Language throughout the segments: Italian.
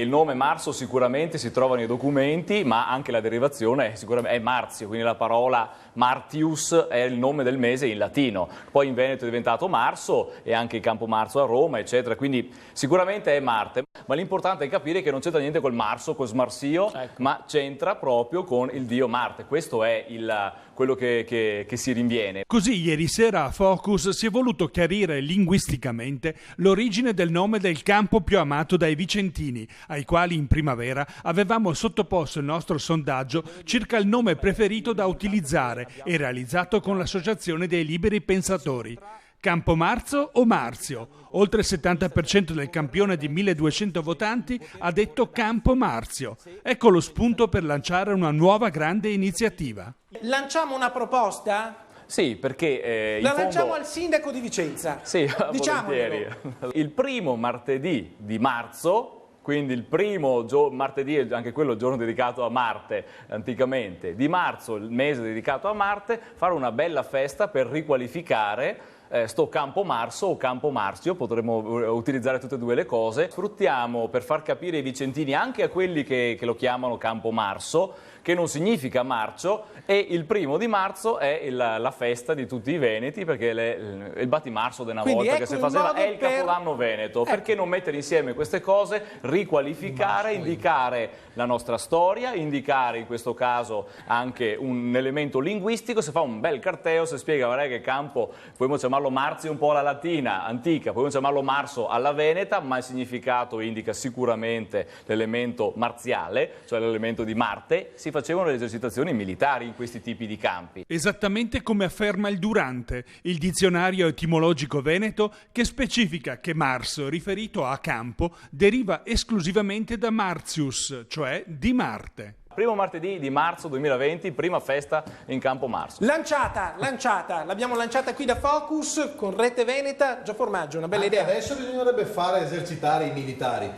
Il nome Marzo sicuramente si trova nei documenti, ma anche la derivazione è Marzio, quindi la parola Martius è il nome del mese in latino. Poi in Veneto è diventato Marso e anche il Campo Marzo a Roma, eccetera, quindi sicuramente è Marte. Ma l'importante è capire che non c'entra niente col Marso, col Smarsio, ecco, ma c'entra proprio con il dio Marte. Questo è quello che si rinviene. Così ieri sera a Focus si è voluto chiarire linguisticamente l'origine del nome del campo più amato dai vicentini, ai quali in primavera avevamo sottoposto il nostro sondaggio circa il nome preferito da utilizzare e realizzato con l'Associazione dei Liberi Pensatori. Campo Marzo o Marzio? Oltre il 70% del campione di 1200 votanti ha detto Campo Marzio. Ecco lo spunto per lanciare una nuova grande iniziativa. Lanciamo una proposta? Sì, perché lanciamo al sindaco di Vicenza. Sì, volentieri. Il primo martedì di marzo, quindi il primo martedì, anche quello giorno dedicato a Marte anticamente, di marzo, il mese dedicato a Marte, fare una bella festa per riqualificare sto Campo Marso o Campo Marzio, potremmo utilizzare tutte e due le cose. Sfruttiamo per far capire ai vicentini, anche a quelli che lo chiamano Campo Marso, che non significa marcio, e il primo di marzo è la festa di tutti i veneti, perché il battimarzo di una volta ecco che si faceva è il Capodanno Veneto. Perché non mettere insieme queste cose, riqualificare, indicare la nostra storia, indicare in questo caso anche un elemento linguistico, si fa un bel carteo, si spiega guarda che campo, possiamo chiamarlo Marzio un po' alla latina, antica, possiamo chiamarlo Marso alla veneta, ma il significato indica sicuramente l'elemento marziale, cioè l'elemento di Marte. Si facevano le esercitazioni militari in questi tipi di campi. Esattamente come afferma il Durante, il dizionario etimologico veneto, che specifica che Marso, riferito a campo, deriva esclusivamente da Martius, cioè di Marte. Primo martedì di marzo 2020, prima festa in Campo Marso. Lanciata, l'abbiamo lanciata qui da Focus con Rete Veneta. Gio Formaggio, una bella idea. Adesso bisognerebbe fare esercitare i militari.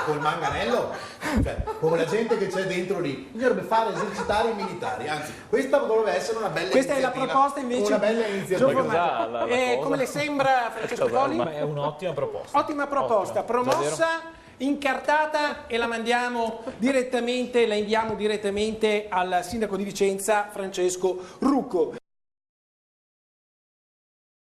Col manganello, cioè, come la gente che c'è dentro lì, bisognerebbe fare esercitare i militari. Anzi, questa dovrebbe essere una bella questa iniziativa. Questa è la proposta invece. Una bella iniziativa. Come le sembra Francesco Colli? È un'ottima proposta. Ottima proposta, promossa, incartata, e la mandiamo direttamente, la inviamo direttamente al sindaco di Vicenza Francesco Rucco.